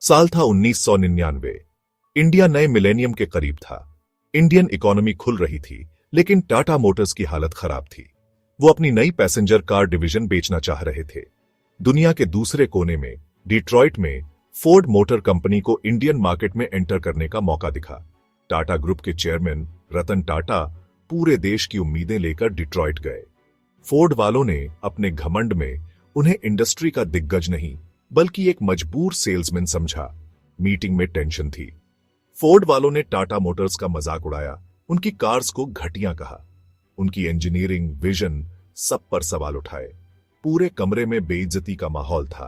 साल था 1999। इंडिया नए मिलेनियम के करीब था। इंडियन इकोनॉमी खुल रही थी, लेकिन टाटा मोटर्स की हालत खराब थी। वो अपनी नई पैसेंजर कार डिवीजन बेचना चाह रहे थे। दुनिया के दूसरे कोने में डिट्रॉइट में फोर्ड मोटर कंपनी को इंडियन मार्केट में एंटर करने का मौका दिखा। टाटा ग्रुप के चेयरमैन रतन टाटा पूरे देश की उम्मीदें लेकर डिट्रॉइट गए। फोर्ड वालों ने अपने घमंड में उन्हें इंडस्ट्री का दिग्गज नहीं बल्कि एक मजबूर सेल्समैन समझा। मीटिंग में टेंशन थी। फोर्ड वालों ने टाटा मोटर्स का मजाक उड़ाया, उनकी कार्स को घटिया कहा, उनकी इंजीनियरिंग विजन सब पर सवाल उठाए। पूरे कमरे में बेइज्जती का माहौल था।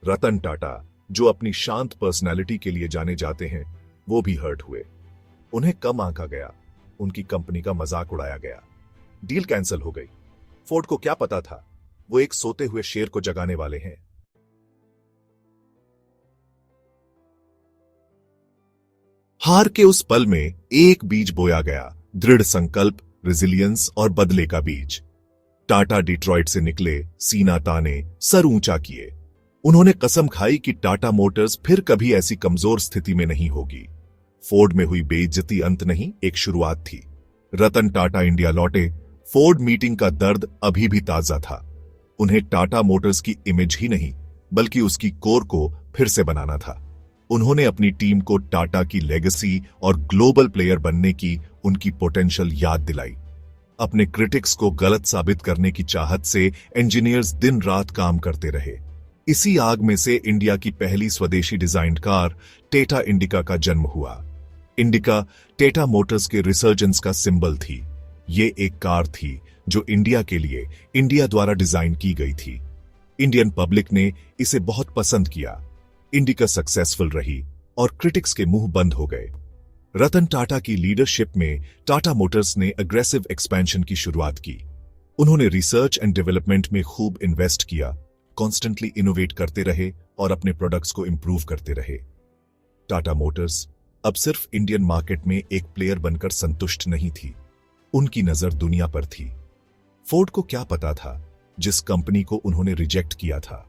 रतन टाटा, जो अपनी शांत पर्सनालिटी के लिए जाने जाते हैं, वो भी हर्ट हुए। उन्हें कम आंका गया, उनकी कंपनी का मजाक उड़ाया गया। डील कैंसिल हो गई। फोर्ड को क्या पता था, वो एक सोते हुए शेर को जगाने वाले हैं। हार के उस पल में एक बीज बोया गया, दृढ़ संकल्प, रेजिलियंस और बदले का बीज। टाटा डिट्रॉइट से निकले, सीना ताने, सर ऊंचा किए। उन्होंने कसम खाई कि टाटा मोटर्स फिर कभी ऐसी कमजोर स्थिति में नहीं होगी। फोर्ड में हुई बेइज्जती अंत नहीं, एक शुरुआत थी। रतन टाटा इंडिया लौटे। फोर्ड मीटिंग का दर्द अभी भी ताजा था। उन्हें टाटा मोटर्स की इमेज ही नहीं बल्कि उसकी कोर को फिर से बनाना था। उन्होंने अपनी टीम को टाटा की लेगेसी और ग्लोबल प्लेयर बनने की उनकी पोटेंशियल याद दिलाई। अपने क्रिटिक्स को गलत साबित करने की चाहत से इंजीनियर्स दिन रात काम करते रहे। इसी आग में से इंडिया की पहली स्वदेशी डिजाइन्ड कार टाटा इंडिका का जन्म हुआ। इंडिका टाटा मोटर्स के रिसर्जेंस का सिंबल थी। ये एक कार थी जो इंडिया के लिए इंडिया द्वारा डिजाइन की गई थी। इंडियन पब्लिक ने इसे बहुत पसंद किया। इंडिका सक्सेसफुल रही और क्रिटिक्स के मुंह बंद हो गए। रतन टाटा की लीडरशिप में टाटा मोटर्स ने अग्रेसिव एक्सपेंशन की शुरुआत की। उन्होंने रिसर्च एंड डेवलपमेंट में खूब इन्वेस्ट किया, कॉन्स्टेंटली इनोवेट करते रहे और अपने प्रोडक्ट्स को इंप्रूव करते रहे। टाटा मोटर्स अब सिर्फ इंडियन मार्केट में एक प्लेयर बनकर संतुष्ट नहीं थी, उनकी नजर दुनिया पर थी। फोर्ड को क्या पता था, जिस कंपनी को उन्होंने रिजेक्ट किया था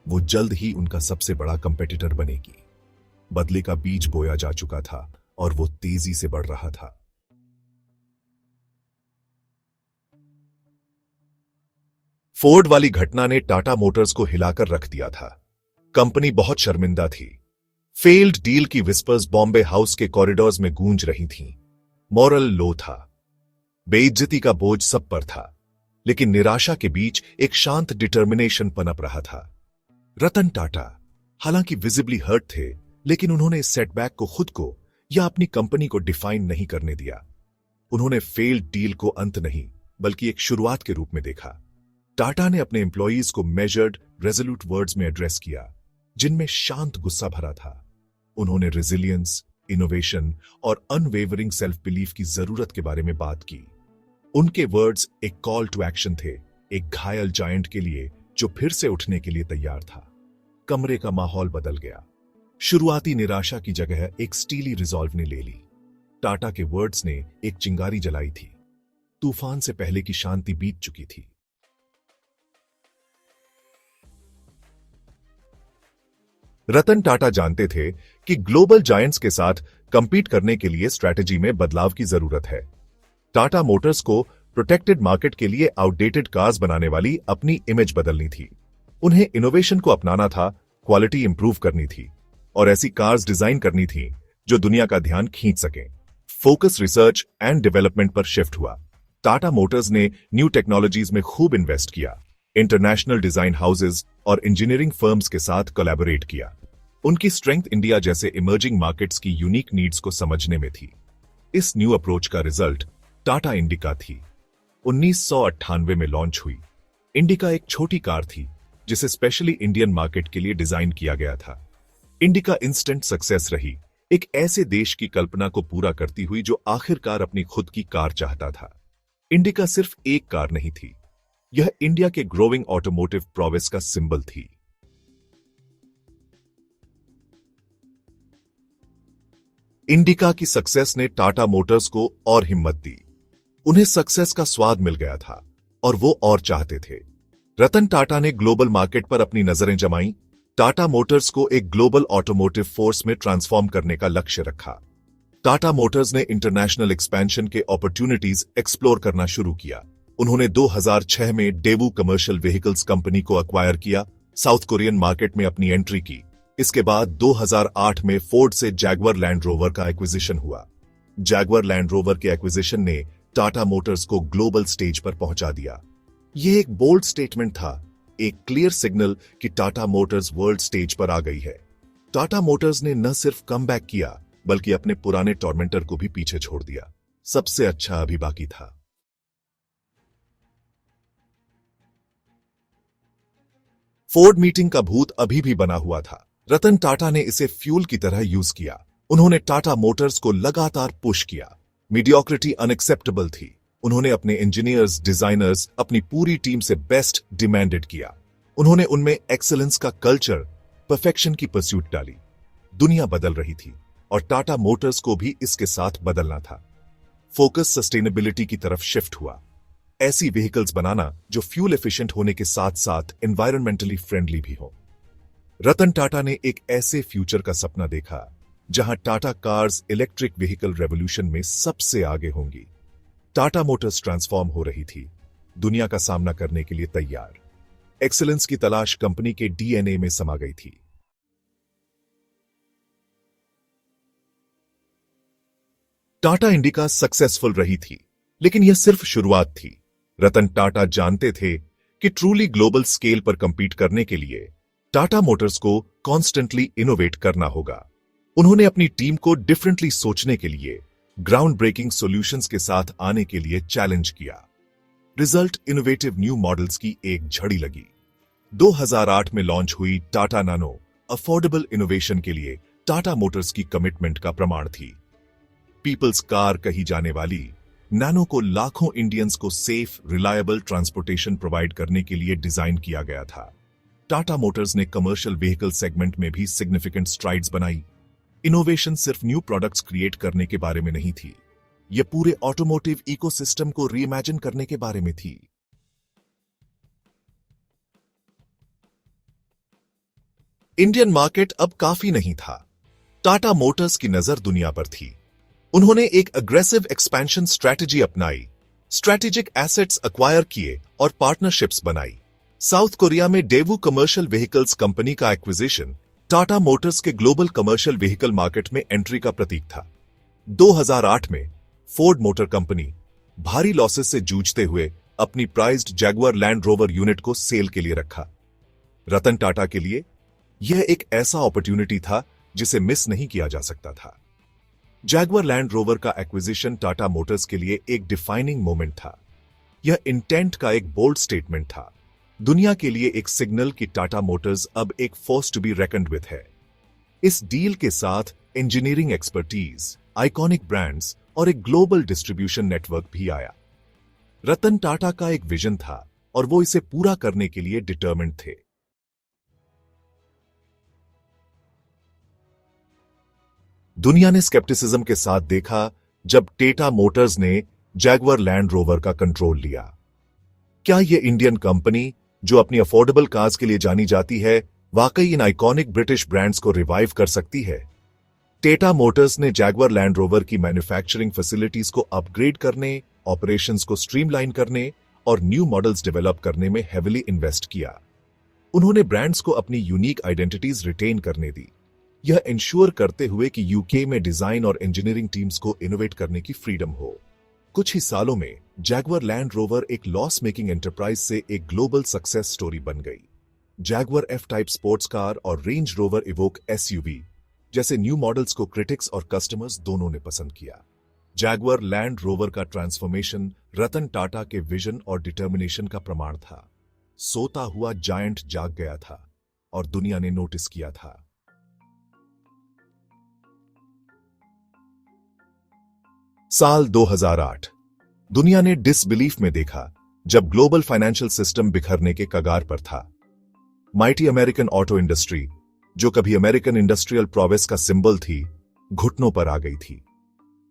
वो जल्द ही उनका सबसे बड़ा कंपेटिटर बनेगी। बदले का बीज बोया जा चुका था और वो तेजी से बढ़ रहा था। फोर्ड वाली घटना ने टाटा मोटर्स को हिलाकर रख दिया था। कंपनी बहुत शर्मिंदा थी। फेल्ड डील की विस्पर्स बॉम्बे हाउस के कॉरिडोर्स में गूंज रही थीं। मॉरल लो था। बेइज्जती का बोझ सब पर था, लेकिन निराशा के बीच एक शांत डिटर्मिनेशन पनप रहा था। रतन टाटा हालांकि विजिबली हर्ट थे, लेकिन उन्होंने इस सेटबैक को खुद को या अपनी कंपनी को डिफाइन नहीं करने दिया। उन्होंने फेल्ड डील को अंत नहीं बल्कि एक शुरुआत के रूप में देखा। टाटा ने अपने एम्प्लॉयज को मेजर्ड, रेजोल्यूट वर्ड्स में एड्रेस किया, जिनमें शांत गुस्सा भरा था। उन्होंने रेजिलियंस, इनोवेशन और अनवेवरिंग सेल्फ बिलीफ की जरूरत के बारे में बात की। उनके वर्ड्स एक कॉल टू एक्शन थे, एक घायल जायंट के लिए जो फिर से उठने के लिए तैयार था। कमरे का माहौल बदल गया। शुरुआती निराशा की जगह एक स्टीली रिजॉल्व ने ले ली। टाटा के वर्ड्स ने एक चिंगारी जलाई थी। तूफान से पहले की शांति बीत चुकी थी। रतन टाटा जानते थे कि ग्लोबल जायंट्स के साथ कंपीट करने के लिए स्ट्रैटेजी में बदलाव की जरूरत है। टाटा मोटर्स को प्रोटेक्टेड मार्केट के लिए आउटडेटेड कार्स बनाने वाली अपनी इमेज बदलनी थी। उन्हें इनोवेशन को अपनाना था, क्वालिटी इंप्रूव करनी थी और ऐसी कार्स डिजाइन करनी थी जो दुनिया का ध्यान खींच सकें। फोकस रिसर्च एंड डेवलपमेंट पर शिफ्ट हुआ। टाटा मोटर्स ने न्यू टेक्नोलॉजीज में खूब इन्वेस्ट किया, इंटरनेशनल डिजाइन हाउसेज और इंजीनियरिंग फर्म्स के साथ कोलैबोरेट किया। उनकी स्ट्रेंथ इंडिया जैसे इमर्जिंग मार्केट्स की यूनिक नीड्स को समझने में थी। इस न्यू अप्रोच का रिजल्ट टाटा इंडिका थी। 1998 में लॉन्च हुई। इंडिका एक छोटी कार थी जिसे स्पेशली इंडियन मार्केट के लिए डिजाइन किया गया था। इंडिका इंस्टेंट सक्सेस रही, एक ऐसे देश की कल्पना को पूरा करती हुई जो आखिरकार अपनी खुद की कार चाहता था। इंडिका सिर्फ एक कार नहीं थी, यह इंडिया के ग्रोइंग ऑटोमोटिव प्रोग्रेस का सिंबल थी। इंडिका की सक्सेस ने टाटा मोटर्स को और हिम्मत दी। उन्हें सक्सेस का स्वाद मिल गया था और वो और चाहते थे। रतन टाटा ने ग्लोबल मार्केट पर अपनी नजरें जमाई। टाटा मोटर्स को एक ग्लोबल ऑटोमोटिव फोर्स में ट्रांसफॉर्म करने का लक्ष्य रखा। टाटा मोटर्स ने इंटरनेशनल एक्सपेंशन के अपॉर्चुनिटीज एक्सप्लोर करना शुरू किया। उन्होंने 2006 में डेवू कमर्शियल व्हीकल्स कंपनी को एक्वायर किया, साउथ कोरियन मार्केट में अपनी एंट्री की। इसके बाद 2008 में फोर्ड से जैगवर लैंड रोवर का एक्विजिशन हुआ। जैगवर लैंड रोवर के एक्विजिशन ने टाटा मोटर्स को ग्लोबल स्टेज पर पहुंचा दिया। यह एक बोल्ड स्टेटमेंट था, एक क्लियर सिग्नल कि टाटा मोटर्स वर्ल्ड स्टेज पर आ गई है। टाटा मोटर्स ने न सिर्फ कमबैक किया बल्कि अपने पुराने टॉर्मेंटर को भी पीछे छोड़ दिया। सबसे अच्छा अभी बाकी था। फोर्ड मीटिंग का भूत अभी भी बना हुआ था। रतन टाटा ने इसे फ्यूल की तरह यूज किया। उन्होंने टाटा मोटर्स को लगातार पुश किया। मीडियोक्रिटी अनएक्सेप्टेबल थी। उन्होंने अपने इंजीनियर्स, डिजाइनर्स, अपनी पूरी टीम से बेस्ट डिमांडेड किया। उन्होंने उनमें एक्सीलेंस का कल्चर, परफेक्शन की परस्यूट डाली। दुनिया बदल रही थी और टाटा मोटर्स को भी इसके साथ बदलना था। फोकस सस्टेनेबिलिटी की तरफ शिफ्ट हुआ। ऐसी व्हीकल्स बनाना जो फ्यूल एफिशिएंट होने के साथ साथ एनवायरमेंटली फ्रेंडली भी हो। रतन टाटा ने एक ऐसे फ्यूचर का सपना देखा जहां Tata cars electric vehicle revolution में सबसे आगे होंगी। टाटा मोटर्स ट्रांसफॉर्म हो रही थी, दुनिया का सामना करने के लिए तैयार। एक्सीलेंस की तलाश कंपनी के डीएनए में समा गई थी। टाटा इंडिका सक्सेसफुल रही थी, लेकिन यह सिर्फ शुरुआत थी। रतन टाटा जानते थे कि ट्रूली ग्लोबल स्केल पर कंपीट करने के लिए टाटा मोटर्स को कॉन्स्टेंटली इनोवेट करना होगा। उन्होंने अपनी टीम को डिफरेंटली सोचने के लिए, ग्राउंड ब्रेकिंग सॉल्यूशंस के साथ आने के लिए चैलेंज किया। रिजल्ट इनोवेटिव न्यू मॉडल्स की एक झड़ी लगी। 2008 में लॉन्च हुई टाटा नानो अफोर्डेबल इनोवेशन के लिए टाटा मोटर्स की कमिटमेंट का प्रमाण थी। पीपल्स कार कही जाने वाली नैनो को लाखों इंडियंस को सेफ, रिलायबल ट्रांसपोर्टेशन प्रोवाइड करने के लिए डिजाइन किया गया था। टाटा मोटर्स ने कमर्शियल व्हीकल सेगमेंट में भी सिग्निफिकेंट स्ट्राइड्स बनाई। इनोवेशन सिर्फ न्यू प्रोडक्ट्स क्रिएट करने के बारे में नहीं थी, यह पूरे ऑटोमोटिव इकोसिस्टम को रीइमेजिन करने के बारे में थी। इंडियन मार्केट अब काफी नहीं था। टाटा मोटर्स की नजर दुनिया पर थी। उन्होंने एक अग्रेसिव एक्सपेंशन स्ट्रेटजी अपनाई, स्ट्रेटेजिक एसेट्स एक्वायर किए और पार्टनरशिप्स बनाई। साउथ कोरिया में डेवू कमर्शियल व्हीकल्स कंपनी का एक्विजिशन टाटा मोटर्स के ग्लोबल कमर्शियल व्हीकल मार्केट में एंट्री का प्रतीक था। 2008 में फोर्ड मोटर कंपनी भारी लॉसेस से जूझते हुए अपनी prized Jaguar land rover unit को सेल के लिए रखा। रतन टाटा के लिए यह एक ऐसा अपॉर्चुनिटी था जिसे मिस नहीं किया जा सकता था। जैगुआर लैंड रोवर का एक्विजिशन टाटा मोटर्स के लिए एक डिफाइनिंग मोमेंट था। यह इंटेंट का एक बोल्ड स्टेटमेंट था, दुनिया के लिए एक सिग्नल कि टाटा मोटर्स अब एक फोर्स टू बी रेकन्ड विद है। इस डील के साथ इंजीनियरिंग एक्सपर्टीज, आइकॉनिक ब्रांड्स और एक ग्लोबल डिस्ट्रीब्यूशन नेटवर्क भी आया। रतन टाटा का एक विजन था और वो इसे पूरा करने के लिए डिटरमिन्ड थे। दुनिया ने स्केप्टिसिज्म के साथ देखा जब टाटा मोटर्स ने जैगुआर लैंड रोवर का कंट्रोल लिया। क्या यह इंडियन कंपनी जो अपनी अफोर्डेबल कार्स के लिए जानी जाती है, वाकई इन आइकॉनिक ब्रिटिश ब्रांड्स को रिवाइव कर सकती है? टाटा मोटर्स ने जैगुआर लैंड रोवर की मैन्युफैक्चरिंग फैसिलिटीज को अपग्रेड करने, ऑपरेशंस को स्ट्रीमलाइन करने और न्यू मॉडल्स डेवलप करने में हेविली इन्वेस्ट किया। उन्होंने ब्रांड्स को अपनी यूनिक आइडेंटिटीज रिटेन करने दी, यह इंश्योर करते हुए कि यूके में डिजाइन और इंजीनियरिंग टीम्स को इनोवेट करने की फ्रीडम हो। कुछ ही सालों में जैगुआर लैंड रोवर एक लॉस मेकिंग एंटरप्राइज से एक ग्लोबल सक्सेस स्टोरी बन गई। Jaguar F type sports car और रेंज रोवर इवोक एसयूवी जैसे न्यू मॉडल्स को क्रिटिक्स और कस्टमर्स दोनों ने पसंद किया। जैगुआर लैंड रोवर का ट्रांसफॉर्मेशन रतन टाटा के विजन और डिटर्मिनेशन का प्रमाण था। सोता हुआ जायंट जाग गया था और दुनिया ने नोटिस किया था। साल 2008 दुनिया ने डिसबिलीफ में देखा जब ग्लोबल फाइनेंशियल सिस्टम बिखरने के कगार पर था। माइटी अमेरिकन ऑटो इंडस्ट्री, जो कभी अमेरिकन इंडस्ट्रियल प्रोवेस का सिंबल थी, घुटनों पर आ गई थी।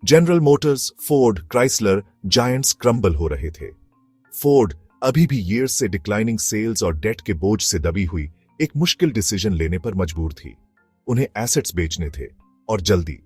General Motors, Ford, Chrysler giants crumble हो रहे थे। फोर्ड अभी भी ईयर्स से डिक्लाइनिंग सेल्स और डेट के बोझ से दबी हुई एक मुश्किल डिसीजन लेने पर मजबूर थी। उन्हें एसेट्स बेचने थे और जल्दी।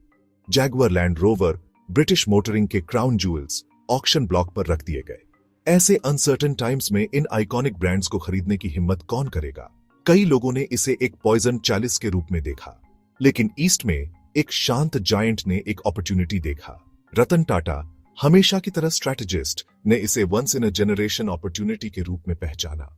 Jaguar land rover, British motoring के क्राउन जूल्स ऑक्शन ब्लॉक पर रख दिए गए। ऐसे अनसर्टेन टाइम्स में इन आइकॉनिक ब्रांड्स को खरीदने की हिम्मत कौन करेगा? कई लोगों ने इसे एक पॉइजन चैलिस के रूप में देखा, लेकिन ईस्ट में एक शांत जायंट ने एक अपॉर्चुनिटी देखा। रतन टाटा, हमेशा की तरह स्ट्रैटेजिस्ट, ने इसे once in a generation opportunity के रूप में पहचाना।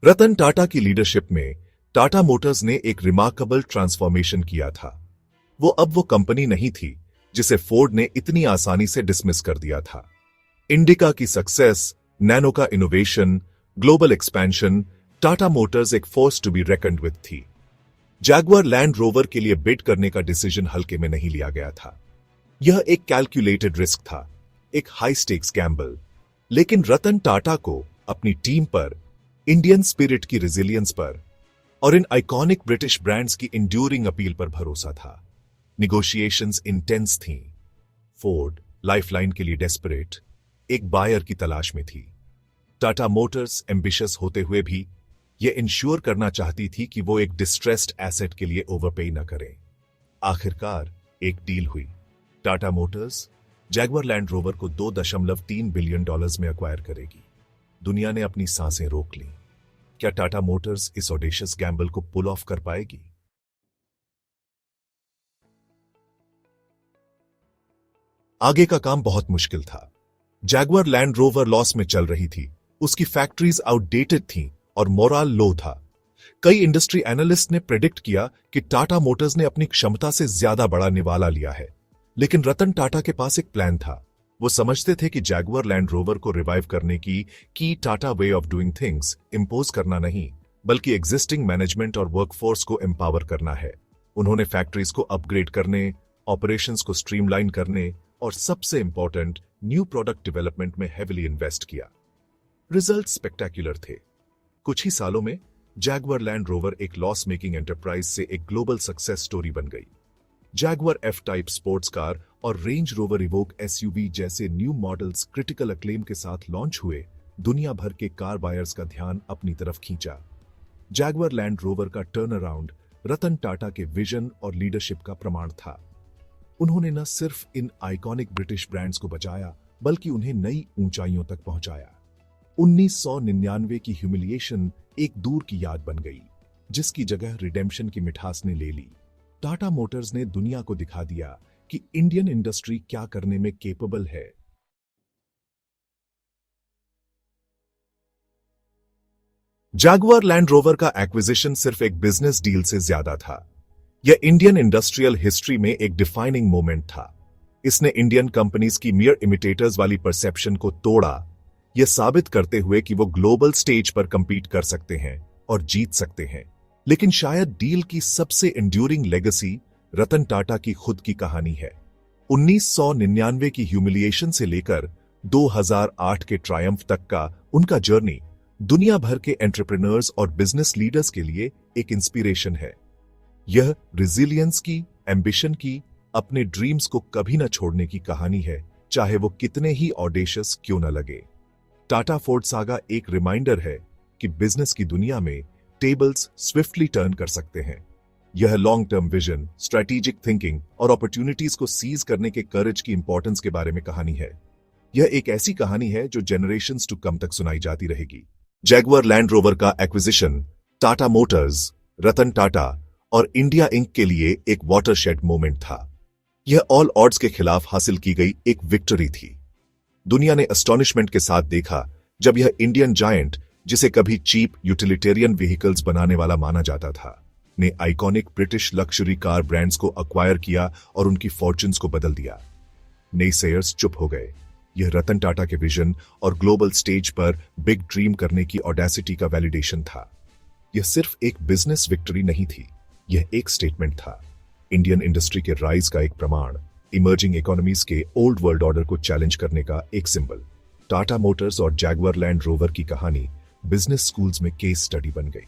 रतन टाटा की लीडरशिप में टाटा मोटर्स ने एक रिमार्केबल ट्रांसफॉर्मेशन किया था। वो कंपनी नहीं थी जिसे फोर्ड ने इतनी आसानी से डिसमिस कर दिया था। इंडिका की सक्सेस, नैनो का innovation, global expansion, Tata Motors एक फोर्स टू बी रेकन्ड विद थी। जैगुआर लैंड रोवर के लिए बिड करने का डिसीजन हल्के में नहीं लिया गया था। यह एक कैलकुलेटेड रिस्क था, एक हाई स्टेक्स गैम्बल। लेकिन रतन टाटा को अपनी टीम पर, इंडियन स्पिरिट की रेजिलियंस पर और इन आइकॉनिक ब्रिटिश ब्रांड्स की इंड्यूरिंग अपील पर भरोसा था। निगोशिएशंस इंटेंस थीं। फोर्ड लाइफलाइन के लिए डेस्परेट, एक बायर की तलाश में थी। टाटा मोटर्स एम्बिशियस होते हुए भी यह इंश्योर करना चाहती थी कि वो एक डिस्ट्रेस्ड एसेट के लिए ओवरपे न करें। आखिरकार एक डील हुई। Tata Motors Jaguar land rover को $2.3 बिलियन में अक्वायर करेगी। दुनिया ने अपनी सांसें रोक लीं। क्या टाटा मोटर्स इस ऑडेशियस गैम्बल को पुल ऑफ कर पाएगी? आगे का काम बहुत मुश्किल था। जैगुआर लैंड रोवर लॉस में चल रही थी, उसकी फैक्ट्रीज आउटडेटेड थीं और मोरल लो था। कई इंडस्ट्री एनालिस्ट ने प्रेडिक्ट किया कि टाटा मोटर्स ने अपनी क्षमता से ज्यादा बड़ा निवाला लिया है। लेकिन रतन टाटा के पास एक प्लान था। वो समझते थे कि जैगुआर लैंड रोवर को रिवाइव करने की Tata way of doing things impose करना नहीं, बल्कि एग्जिस्टिंग मैनेजमेंट और वर्कफोर्स को एम्पावर करना है। उन्होंने फैक्ट्रीज को अपग्रेड करने, ऑपरेशंस को स्ट्रीमलाइन करने और सबसे इंपॉर्टेंट न्यू प्रोडक्ट डेवलपमेंट में हेविली इन्वेस्ट किया। रिजल्ट स्पेक्टेक्युलर थे। कुछ ही सालों में जैगुआर लैंड रोवर एक लॉस मेकिंग एंटरप्राइज से एक ग्लोबल सक्सेस स्टोरी बन गई। Jaguar F type sports car और रेंज रोवर इवोक एसयूवी जैसे न्यू मॉडल्स क्रिटिकल अक्लेम के साथ लॉन्च हुए। दुनिया भर के कार बायर्स का ध्यान अपनी तरफ खींचा। जैगुआर लैंड रोवर का टर्न अराउंड रतन टाटा के विजन और लीडरशिप का प्रमाण था। उन्होंने न सिर्फ इन आइकॉनिक ब्रिटिश ब्रांड्स को बचाया, बल्कि उन्हें नई ऊंचाइयों तक पहुंचाया। 1999 की ह्यूमिलिएशन एक दूर की याद बन गई, जिसकी जगह रिडेम्पशन की मिठास ने ले ली। टाटा मोटर्स ने दुनिया को दिखा दिया कि इंडियन इंडस्ट्री क्या करने में केपेबल है। जैगुआर लैंड रोवर का एक्विजिशन सिर्फ एक बिजनेस डील से ज्यादा था। यह इंडियन इंडस्ट्रियल हिस्ट्री में एक डिफाइनिंग मोमेंट था। इसने इंडियन कंपनीज की मियर इमिटेटर्स वाली परसेप्शन को तोड़ा, यह साबित करते हुए कि वो ग्लोबल स्टेज पर कंपीट कर सकते हैं और जीत सकते हैं। लेकिन शायद डील की सबसे एंड्यूरिंग लेगेसी रतन टाटा की खुद की कहानी है। 1999 की ह्यूमिलिएशन से लेकर 2008 के ट्रायम्फ तक का उनका जर्नी दुनिया भर के एंटरप्रेन्योर्स और बिजनेस लीडर्स के लिए एक इंस्पिरेशन है। यह रिजिलियंस की, एम्बिशन की, अपने ड्रीम्स को कभी न छोड़ने की कहानी है, चाहे वो कितने ही ऑडेशियस क्यों न लगे। टाटा फोर्ड सागा एक रिमाइंडर है कि बिजनेस की दुनिया में टेबल्स स्विफ्टली टर्न कर सकते हैं। यह long term vision, strategic thinking और अपॉर्चुनिटीज को सीज करने के करेज की इंपॉर्टेंस के बारे में कहानी है। यह एक ऐसी कहानी है जो जनरेशंस टू कम तक सुनाई जाती रहेगी। जैगुआर लैंड रोवर का एक्विजिशन टाटा मोटर्स, रतन टाटा और इंडिया इंक के लिए एक वाटरशेड मोमेंट था। यह ऑल ऑड्स के खिलाफ हासिल की गई एक विक्ट्री थी। दुनिया ने एस्टॉनिशमेंट के साथ देखा जब यह इंडियन जायंट, जिसे कभी चीप यूटिलिटेरियन व्हीकल्स बनाने वाला माना जाता था, ने iconic British luxury car brands को अक्वायर किया और उनकी फॉर्च्यून्स को बदल दिया। नई सेयर्स चुप हो गए। यह रतन टाटा के विजन और ग्लोबल स्टेज पर बिग ड्रीम करने की ऑडेसिटी का वैलिडेशन था। यह सिर्फ एक बिजनेस विक्ट्री नहीं थी, यह एक स्टेटमेंट था। इंडियन इंडस्ट्री के राइज का एक प्रमाण, इमर्जिंग इकोनॉमीज के ओल्ड वर्ल्ड ऑर्डर को चैलेंज करने का एक सिंबल। टाटा मोटर्स और जैगुआर लैंड रोवर की कहानी बिजनेस स्कूल्स में केस स्टडी बन गई।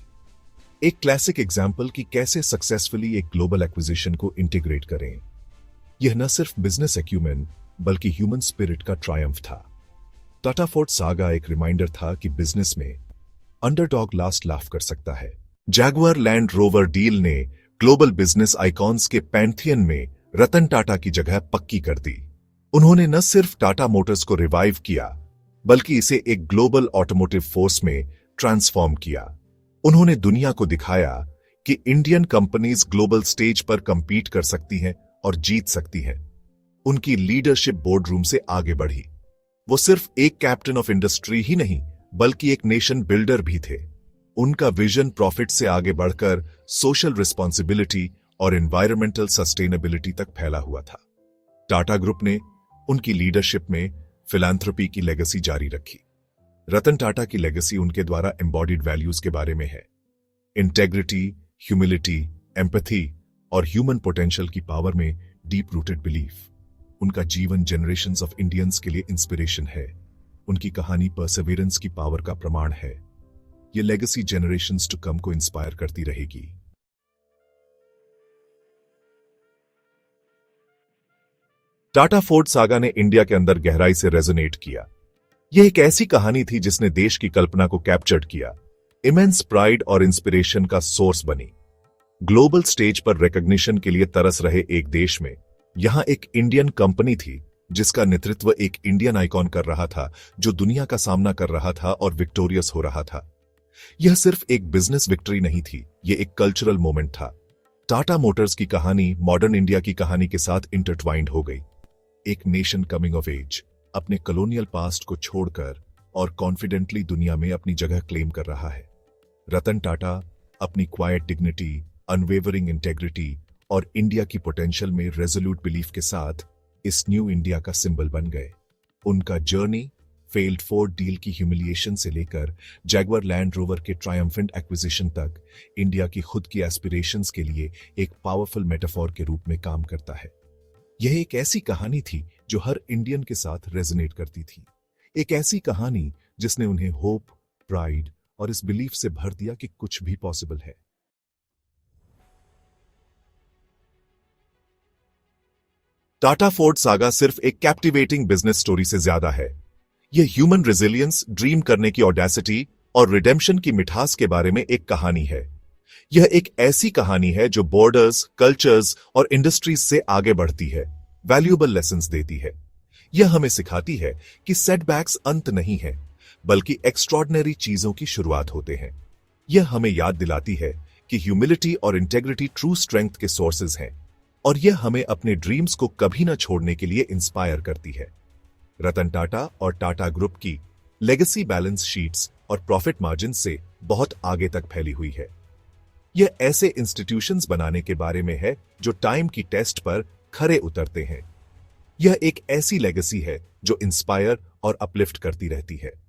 एक क्लासिक एग्जाम्पल कि कैसे सक्सेसफुली एक ग्लोबल एक्विजिशन को इंटीग्रेट करें। यह न सिर्फ बिजनेस एक्यूमेन बल्कि ह्यूमन स्पिरिट का ट्रायम्फ था। टाटा फोर्ट सागा एक रिमाइंडर था कि बिजनेस में अंडरडॉग लास्ट लाफ कर सकता है। जैगुआर लैंड रोवर डील ने ग्लोबल बिजनेस आइकॉन्स के पैंथियन में रतन टाटा की जगह पक्की कर दी। उन्होंने न सिर्फ टाटा मोटर्स को रिवाइव किया, बल्कि इसे एक ग्लोबल ऑटोमोटिव फोर्स में ट्रांसफॉर्म किया। उन्होंने दुनिया को दिखाया कि इंडियन कंपनीज ग्लोबल स्टेज पर कंपीट कर सकती हैं और जीत सकती हैं। उनकी लीडरशिप बोर्ड रूम से आगे बढ़ी। वो सिर्फ एक कैप्टन ऑफ इंडस्ट्री ही नहीं, बल्कि एक नेशन बिल्डर भी थे। उनका विजन प्रॉफिट से आगे बढ़कर सोशल रिस्पॉन्सिबिलिटी और एनवायरमेंटल सस्टेनेबिलिटी तक फैला हुआ था। टाटा ग्रुप ने उनकी लीडरशिप में फिलैंथ्रोपी की लेगेसी जारी रखी। रतन टाटा की लेगेसी उनके द्वारा एम्बॉडीड वैल्यूज के बारे में है। इंटेग्रिटी, ह्यूमिलिटी, एम्पैथी और ह्यूमन पोटेंशियल की पावर में डीप रूटेड बिलीफ। उनका जीवन जनरेशंस ऑफ इंडियंस के लिए इंस्पिरेशन है। उनकी कहानी परसेवरेंस की पावर का प्रमाण है। ये लेगेसी जनरेशंस टू कम को इंस्पायर करती रहेगी। टाटा फोर्ट सागा ने इंडिया के अंदर गहराई से रेजोनेट किया। यह एक ऐसी कहानी थी जिसने देश की कल्पना को कैप्चर्ड किया, इमेंस प्राइड और इंस्पिरेशन का सोर्स बनी। ग्लोबल स्टेज पर रिकॉग्निशन के लिए तरस रहे एक देश में यहां एक इंडियन कंपनी थी जिसका नेतृत्व एक इंडियन आइकॉन कर रहा था, जो दुनिया का सामना कर रहा था और विक्टोरियस हो रहा था। यह सिर्फ एक बिजनेस विक्ट्री नहीं थी, यह एक कल्चरल मोमेंट था। टाटा मोटर्स की कहानी मॉडर्न इंडिया की कहानी के साथ इंटरट्वाइंड हो गई। एक नेशन कमिंग ऑफ एज, अपने कॉलोनियल पास्ट को छोड़कर और कॉन्फिडेंटली दुनिया में अपनी जगह क्लेम कर रहा है। रतन टाटा अपनी क्वाइट डिग्निटी, अनवेवरिंग इंटेग्रिटी और इंडिया की पोटेंशियल में रेजोल्यूट बिलीफ के साथ इस न्यू इंडिया का सिंबल बन गए। उनका जर्नी फेल्ड फोर्ड डील की ह्यूमिलिएशन से लेकर जैगुआर लैंड रोवर के ट्रायम्फेंट एक्विजिशन तक इंडिया की खुद की एस्पिरेशंस के लिए एक पावरफुल मेटाफोर के रूप में काम करता है। यह एक ऐसी कहानी थी जो हर इंडियन के साथ रेजोनेट करती थी। एक ऐसी कहानी जिसने उन्हें होप, प्राइड और इस बिलीफ से भर दिया कि कुछ भी पॉसिबल है। टाटा फोर्ट सागा सिर्फ एक कैप्टिवेटिंग बिजनेस स्टोरी से ज्यादा है। यह ह्यूमन रेजिलियंस, ड्रीम करने की ऑडेसिटी और रिडेम्पशन की मिठास के बारे में एक कहानी है। यह एक ऐसी कहानी है जो बॉर्डर्स, कल्चर्स और इंडस्ट्रीज से आगे बढ़ती है, वैल्यूएबल लेसन्स देती है। यह हमें सिखाती है कि सेटबैक्स अंत नहीं है, बल्कि एक्स्ट्रॉर्डिनरी चीजों की शुरुआत होते हैं। यह हमें याद दिलाती है कि ह्यूमिलिटी और इंटेग्रिटी ट्रू स्ट्रेंथ के सोर्सेज हैं, और यह हमें अपने ड्रीम्स को कभी न छोड़ने के लिए इंस्पायर करती है। रतन टाटा और टाटा ग्रुप की लेगेसी बैलेंस शीट्स और प्रॉफिट मार्जिन से बहुत आगे तक फैली हुई है। यह ऐसे इंस्टीट्यूशंस बनाने के बारे में है जो टाइम की टेस्ट पर खरे उतरते हैं। यह एक ऐसी लेगेसी है जो इंस्पायर और अपलिफ्ट करती रहती है।